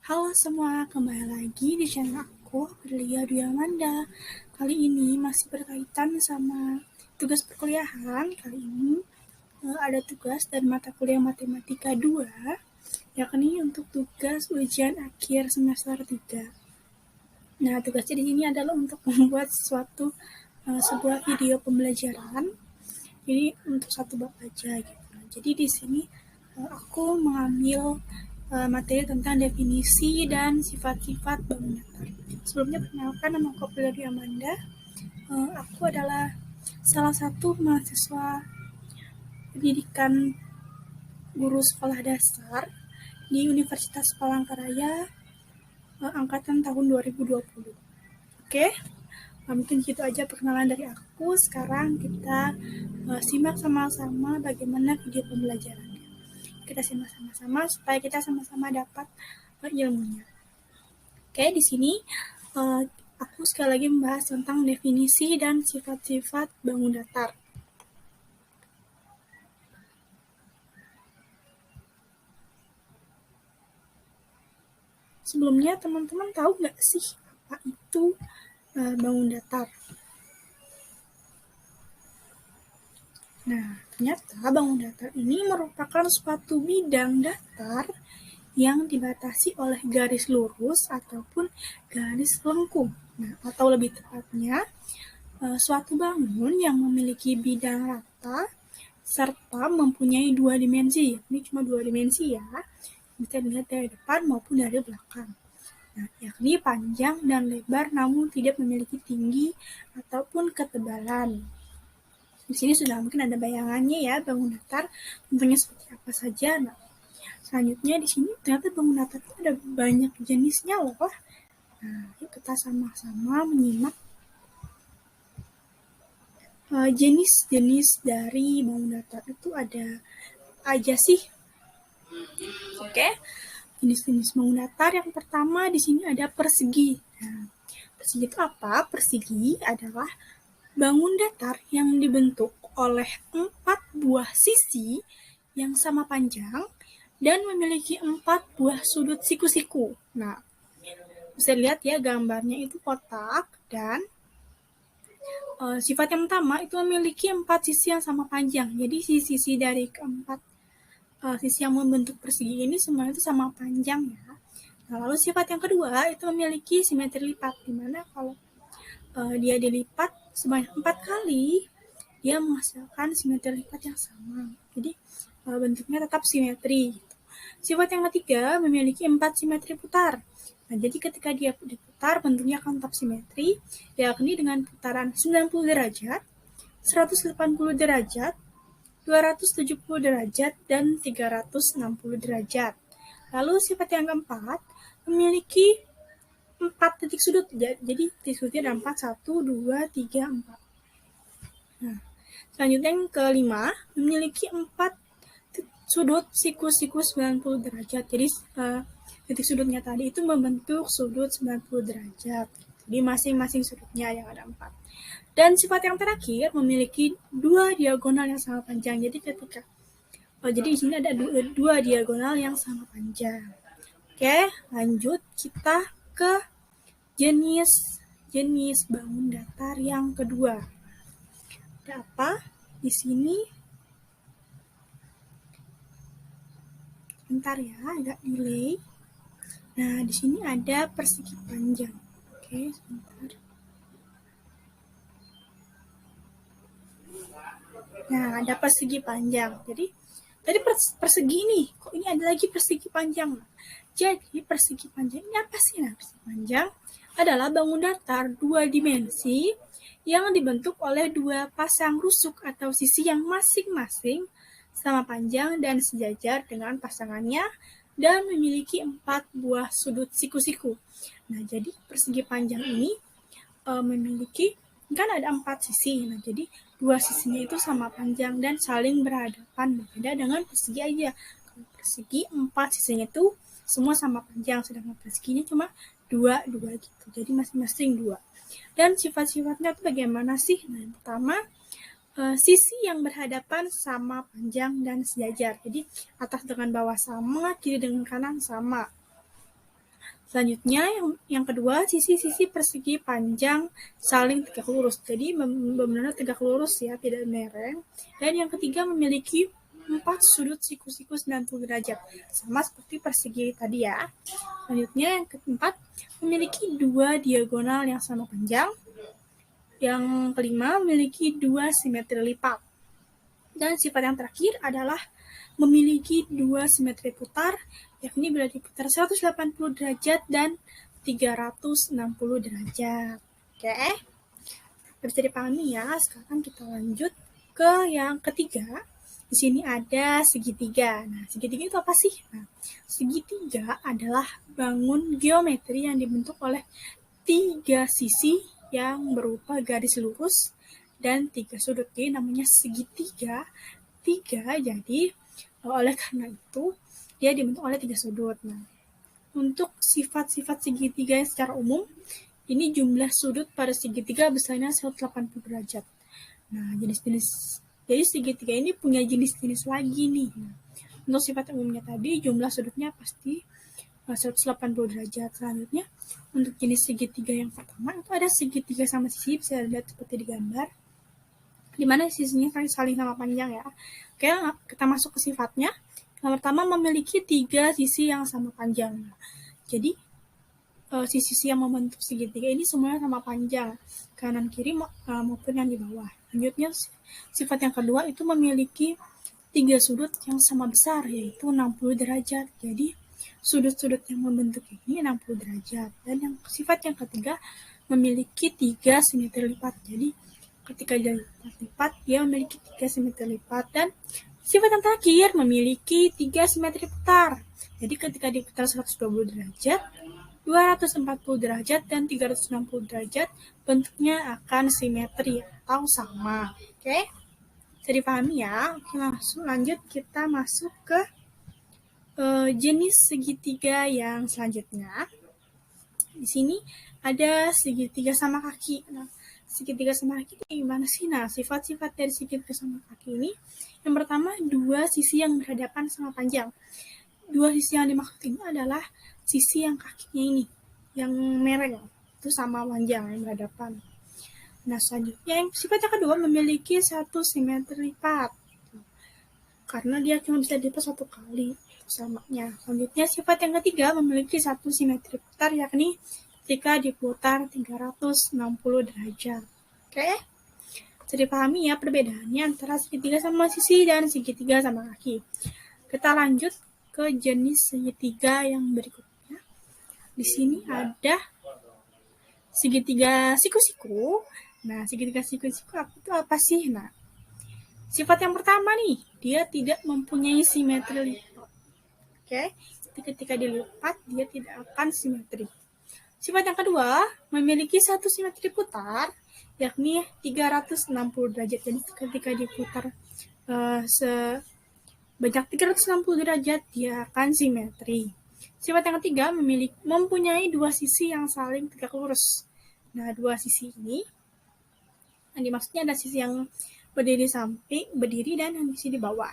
Halo semua, kembali lagi di channel aku, Aprilia Dwi Amanda. Kali ini masih berkaitan sama tugas perkuliahan. Kali ini ada tugas dari mata kuliah Matematika 2, yakni untuk tugas ujian akhir semester 3. Nah, tugasnya di sini adalah untuk membuat sebuah video pembelajaran. Jadi untuk satu bab aja gitu. Jadi di sini aku mengambil materi tentang definisi dan sifat-sifat bangun datar. Sebelumnya perkenalkan, nama aku Aprilia Amanda. Aku adalah salah satu mahasiswa pendidikan guru sekolah dasar di Universitas Palangkaraya angkatan tahun 2020. Oke, mungkin gitu aja perkenalan dari aku. Sekarang kita simak sama-sama bagaimana video pembelajarannya. Kita simak sama-sama supaya kita sama-sama dapat ilmunya. Oke, di sini aku sekali lagi membahas tentang definisi dan sifat-sifat bangun datar. Sebelumnya teman-teman tahu nggak sih apa itu bangun datar? Nah, ternyata bangun datar ini merupakan suatu bidang datar yang dibatasi oleh garis lurus ataupun garis lengkung. Nah, atau lebih tepatnya, suatu bangun yang memiliki bidang rata serta mempunyai dua dimensi. Ini cuma dua dimensi ya, bisa dilihat dari depan maupun dari belakang. Nah, yakni panjang dan lebar namun tidak memiliki tinggi ataupun ketebalan. Di sini sudah mungkin ada bayangannya ya, bangun datar bentuknya seperti apa saja. Nah, selanjutnya di sini ternyata bangun datar itu ada banyak jenisnya loh. Nah, yuk kita sama-sama menyimak jenis-jenis dari bangun datar itu ada aja sih. Oke, jenis-jenis bangun datar yang pertama di sini ada persegi. Nah, persegi itu apa? Persegi adalah bangun datar yang dibentuk oleh 4 buah sisi yang sama panjang dan memiliki 4 buah sudut siku-siku. Nah, bisa lihat ya gambarnya itu kotak dan sifat yang pertama itu memiliki 4 sisi yang sama panjang. Jadi sisi dari keempat sisi yang membentuk persegi ini semuanya itu sama panjang ya. Nah, lalu sifat yang kedua itu memiliki simetri lipat, di mana kalau dia dilipat sebanyak 4 kali, dia menghasilkan simetri lipat yang sama. Jadi bentuknya tetap simetri. Gitu. Sifat yang ketiga memiliki 4 simetri putar. Nah, jadi ketika dia diputar, bentuknya akan tetap simetri, yakni dengan putaran 90 derajat, 180 derajat, 270 derajat, dan 360 derajat. Lalu sifat yang keempat memiliki 4 titik sudut. Jadi titik sudutnya ada 4, 1, 2, 3, 4. Nah, selanjutnya yang kelima memiliki 4 sudut siku-siku 90 derajat. Jadi titik sudutnya tadi itu membentuk sudut 90 derajat. Jadi masing-masing sudutnya yang ada 4. Dan sifat yang terakhir memiliki 2 diagonal yang sama panjang. Jadi jadi di sini ada dua diagonal yang sama panjang. Oke, lanjut kita ke jenis bangun datar yang kedua. Ada apa di sini? Bentar ya, agak delay. Nah, di sini ada persegi panjang. Oke, sebentar. Nah, ada persegi panjang. Jadi, tadi persegi nih, kok ini ada lagi persegi panjang? Jadi, persegi panjang ini apa sih? Nah, persegi panjang adalah bangun datar dua dimensi yang dibentuk oleh dua pasang rusuk atau sisi yang masing-masing sama panjang dan sejajar dengan pasangannya dan memiliki 4 buah sudut siku-siku. Nah, jadi persegi panjang ini memiliki, kan ada 4 sisi. Nah, jadi 2 sisinya itu sama panjang dan saling berhadapan. Berbeda dengan persegi aja. Kalau persegi 4 sisinya itu semua sama panjang, sedangkan perseginya cuma 2 gitu. Jadi masing-masing 2. Dan sifat-sifatnya itu bagaimana sih? Nah, yang pertama, sisi yang berhadapan sama panjang dan sejajar. Jadi atas dengan bawah sama, kiri dengan kanan sama. Selanjutnya yang kedua, sisi-sisi persegi panjang saling tegak lurus. Jadi benar-benar tegak lurus ya, tidak miring. Dan yang ketiga memiliki 4 sudut siku-siku 90 derajat. Sama seperti persegi tadi ya. Selanjutnya yang keempat, memiliki 2 diagonal yang sama panjang. Yang kelima, memiliki 2 simetri lipat. Dan sifat yang terakhir adalah memiliki 2 simetri putar, yakni bila diputar 180 derajat dan 360 derajat. Oke, bisa dipahami ya. Sekarang kita lanjut ke yang ketiga. Di sini ada segitiga. Nah, segitiga itu apa sih? Nah, segitiga adalah bangun geometri yang dibentuk oleh 3 sisi yang berupa garis lurus dan 3 sudut. Jadi namanya segitiga. 3, jadi oleh karena itu dia dibentuk oleh 3 sudut. Nah, untuk sifat-sifat segitiga yang secara umum, ini jumlah sudut pada segitiga besarnya 180 derajat. Nah, jadi segitiga ini punya jenis-jenis lagi nih. Nah, untuk sifat umumnya tadi, jumlah sudutnya pasti 180 derajat. Selanjutnya, untuk jenis segitiga yang pertama itu ada segitiga sama sisi, bisa dilihat seperti di gambar, di mana sisinya saling sama panjang ya. Oke, kita masuk ke sifatnya. Yang pertama memiliki 3 sisi yang sama panjang. Jadi sisi-sisi yang membentuk segitiga ini semuanya sama panjang, kanan kiri maupun yang di bawah. Lanjutnya, sifat yang kedua itu memiliki 3 sudut yang sama besar, yaitu 60 derajat. Jadi sudut-sudut yang membentuk ini 60 derajat. Dan yang sifat yang ketiga memiliki 3 simetri lipat. Jadi ketika dia lipat, dia memiliki 3 simetri lipat. Dan sifat yang terakhir memiliki 3 simetri putar. Jadi ketika diputar 120 derajat, 240 derajat, dan 360 derajat, bentuknya akan simetri atau sama. Oke? Bisa dipahami ya? Oke, langsung lanjut kita masuk ke jenis segitiga yang selanjutnya. Di sini ada segitiga sama kaki. Nah, segitiga sama kaki itu gimana sih? Nah, sifat-sifat dari segitiga sama kaki ini, yang pertama 2 sisi yang berhadapan sama panjang. 2 sisi yang dimaksud ini adalah sisi yang kakinya ini, yang mereng, itu sama panjang yang berhadapan. Nah, selanjutnya yang sifat yang kedua memiliki 1 simetri lipat, karena dia cuma bisa dilipat 1 kali samanya. Selanjutnya sifat yang ketiga memiliki 1 simetri putar, yakni ketika diputar 360 derajat. Oke? Bisa dipahami ya perbedaannya antara segitiga sama sisi dan segitiga sama kaki. Kita lanjut ke jenis segitiga yang berikutnya. Di sini ada segitiga siku-siku. Nah, segitiga siku-siku itu apa sih? Nah, sifat yang pertama nih, dia tidak mempunyai simetri lipat. Oke, ketika dilipat, dia tidak akan simetri. Sifat yang kedua, memiliki 1 simetri putar, yakni 360 derajat. Jadi ketika diputar sebanyak 360 derajat, dia akan simetri. Sifat yang ketiga, mempunyai 2 sisi yang saling tegak lurus. Nah, 2 sisi ini, yang dimaksudnya ada sisi yang berdiri dan yang sisi di bawah.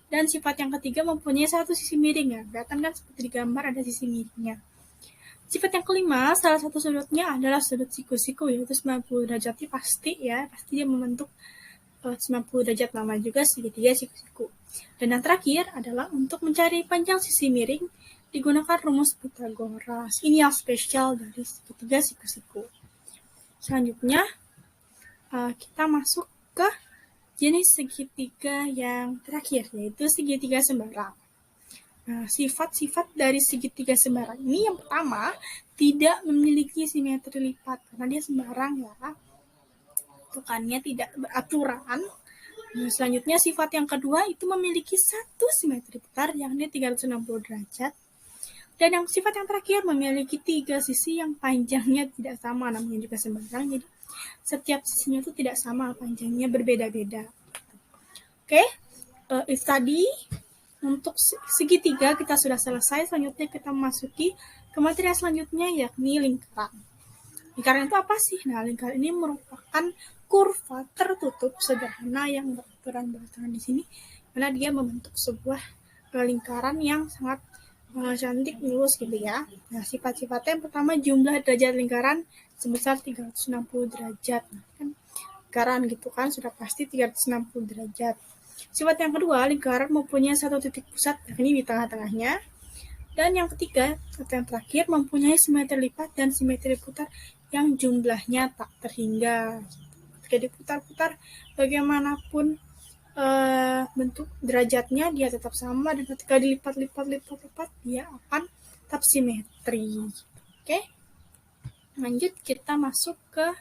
Dan sifat yang ketiga mempunyai 1 sisi miring ya. Kelihatan kan seperti di gambar ada sisi miringnya. Sifat yang kelima, salah satu sudutnya adalah sudut siku-siku, yaitu 90 derajat. Pasti dia membentuk 90 derajat, nama juga segitiga siku-siku. Dan yang terakhir adalah untuk mencari panjang sisi miring digunakan rumus Pythagoras. Ini yang spesial dari segitiga siku-siku. Selanjutnya kita masuk ke jenis segitiga yang terakhir, yaitu segitiga sembarang. Nah, sifat-sifat dari segitiga sembarang ini yang pertama, tidak memiliki simetri lipat, karena dia sembarang ya. Bentukannya tidak beraturan. Nah, selanjutnya sifat yang kedua itu memiliki 1 simetri putar, yakni 360 derajat. Dan yang sifat yang terakhir memiliki 3 sisi yang panjangnya tidak sama, namanya juga sembarang. Jadi setiap sisinya itu tidak sama, panjangnya berbeda-beda. Oke, itu tadi untuk segitiga kita sudah selesai. Selanjutnya kita memasuki ke materi selanjutnya, yakni lingkaran. Lingkaran itu apa sih? Nah, lingkaran ini merupakan kurva tertutup sederhana yang beraturan di sini, karena dia membentuk sebuah lingkaran yang sangat cantik, mulus gitu ya. Nah, sifat-sifatnya yang pertama jumlah derajat lingkaran sebesar 360 derajat. Nah, kan lingkaran gitu kan sudah pasti 360 derajat. Sifat yang kedua, lingkaran mempunyai satu titik pusat, yakni di tengah-tengahnya. Dan yang ketiga, atau yang terakhir, mempunyai simetri lipat dan simetri putar yang jumlahnya tak terhingga. Ketika diputar-putar, bagaimanapun bentuk derajatnya dia tetap sama, dan ketika dilipat-lipat dia akan tetap simetri. Oke, lanjut kita masuk ke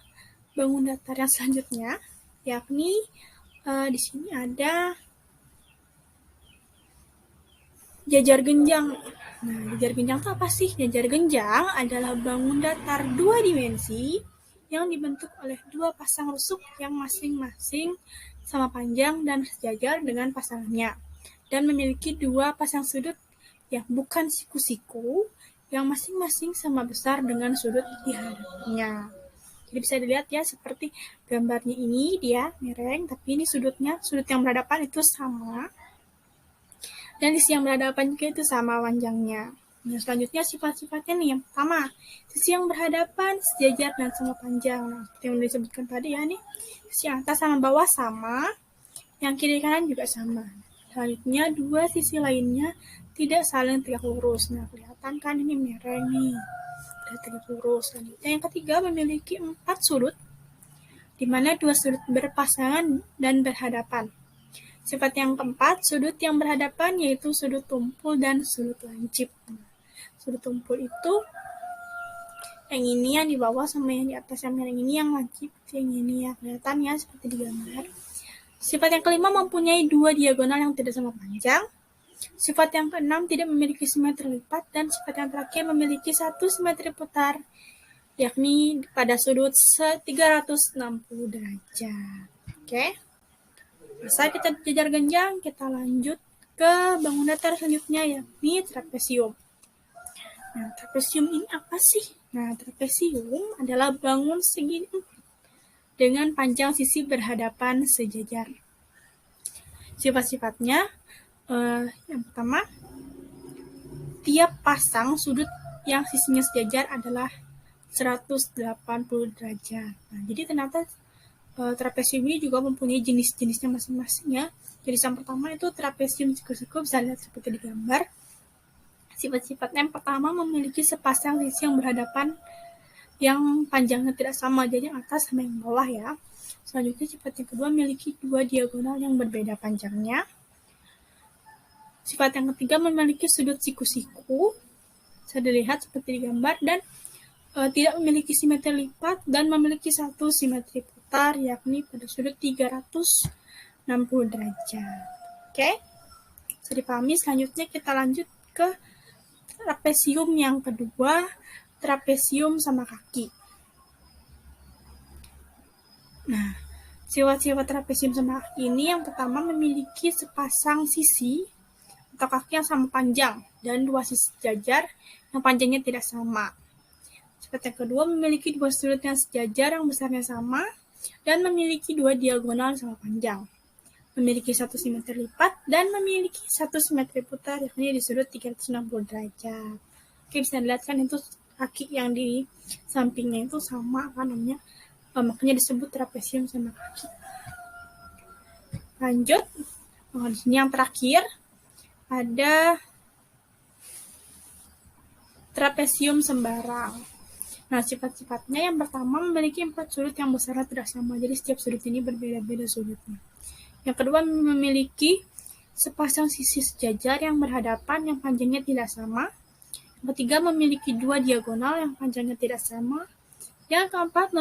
bangun datar yang selanjutnya, yakni di sini ada jajar genjang. Nah, jajar genjang itu apa sih? Jajar genjang adalah bangun datar dua dimensi yang dibentuk oleh dua pasang rusuk yang masing-masing sama panjang dan sejajar dengan pasangannya, dan memiliki dua pasang sudut yang bukan siku-siku yang masing-masing sama besar dengan sudut di hadapnya. Jadi bisa dilihat ya, seperti gambarnya ini dia miring, tapi ini sudutnya, sudut yang berhadapan itu sama, dan sisi yang berhadapan juga itu sama panjangnya. Nah, selanjutnya sifat-sifatnya nih. Yang pertama, sisi yang berhadapan sejajar dan sama panjang. Nah, seperti yang disebutkan tadi ya nih, sisi atas sama bawah sama, yang kiri kanan juga sama. Selanjutnya, dua sisi lainnya tidak saling tegak lurus. Nah, kelihatan kan ini miring nih, tidak tegak lurus. Selanjutnya, yang ketiga, memiliki 4 sudut, di mana 2 sudut berpasangan dan berhadapan. Sifat yang keempat, sudut yang berhadapan yaitu sudut tumpul dan sudut lancip. Sudut tumpul itu yang ini yang di bawah sama yang di atas, yang miring ini yang lancip, yang ini ya, kelihatan ya seperti di gambar. Sifat yang kelima, mempunyai 2 diagonal yang tidak sama panjang. Sifat yang keenam, tidak memiliki simetri lipat, dan sifat yang terakhir memiliki 1 simetri putar, yakni pada sudut 360 derajat. Oke. Selesai kita jajar genjang, kita lanjut ke bangun datar selanjutnya, yakni trapesium. Nah, trapesium ini apa sih? Nah, trapesium adalah bangun segi dengan panjang sisi berhadapan sejajar. Sifat-sifatnya, yang pertama, tiap pasang sudut yang sisinya sejajar adalah 180 derajat. Nah, jadi ternyata trapesium ini juga mempunyai jenis-jenisnya masing-masing ya. Jadi yang pertama itu trapesium siku-siku, bisa lihat seperti di gambar. Sifat-sifatnya yang pertama, memiliki sepasang sisi yang berhadapan yang panjangnya tidak sama, jadi yang atas sama yang bawah ya. Selanjutnya sifat yang kedua, memiliki 2 diagonal yang berbeda panjangnya. Sifat yang ketiga, memiliki sudut siku-siku, bisa dilihat seperti di gambar, dan tidak memiliki simetri lipat dan memiliki 1 simetri putar, yakni pada sudut 360 derajat. Oke, bisa dipahami. Selanjutnya kita lanjut ke trapesium yang kedua, trapesium sama kaki. Nah, sifat-sifat trapesium sama kaki ini, yang pertama memiliki sepasang sisi atau kaki yang sama panjang dan 2 sisi sejajar yang panjangnya tidak sama. Sifat yang kedua, memiliki 2 sudut yang sejajar yang besarnya sama dan memiliki 2 diagonal sama panjang. Memiliki 1 simetri lipat dan memiliki 1 simetri putar, yakni di sudut 360 derajat. Oke, bisa dilihat kan itu kaki yang di sampingnya itu sama kan namanya, makanya disebut trapesium sama kaki. Lanjut, di sini yang terakhir ada trapesium sembarang. Nah, sifat-sifatnya yang pertama, memiliki 4 sudut yang besarnya tidak sama, jadi setiap sudut ini berbeda-beda sudutnya. Yang kedua, memiliki sepasang sisi sejajar yang berhadapan yang panjangnya tidak sama. Yang ketiga, memiliki 2 diagonal yang panjangnya tidak sama. Yang keempat,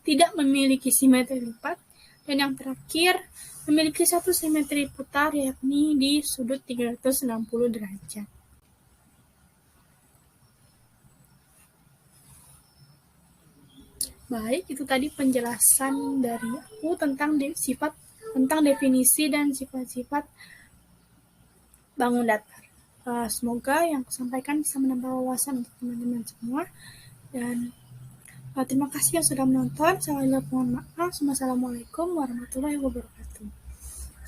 tidak memiliki simetri lipat. Dan yang terakhir, memiliki 1 simetri putar, yakni di sudut 360 derajat. Baik, itu tadi penjelasan dari aku tentang definisi dan sifat-sifat bangun datar. Semoga yang aku sampaikan bisa menambah wawasan untuk teman-teman semua. Dan terima kasih yang sudah menonton. Saya mohon maaf. Wassalamualaikum warahmatullahi wabarakatuh.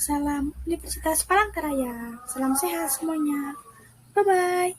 Salam Universitas Palangkaraya. Salam sehat semuanya. Bye-bye.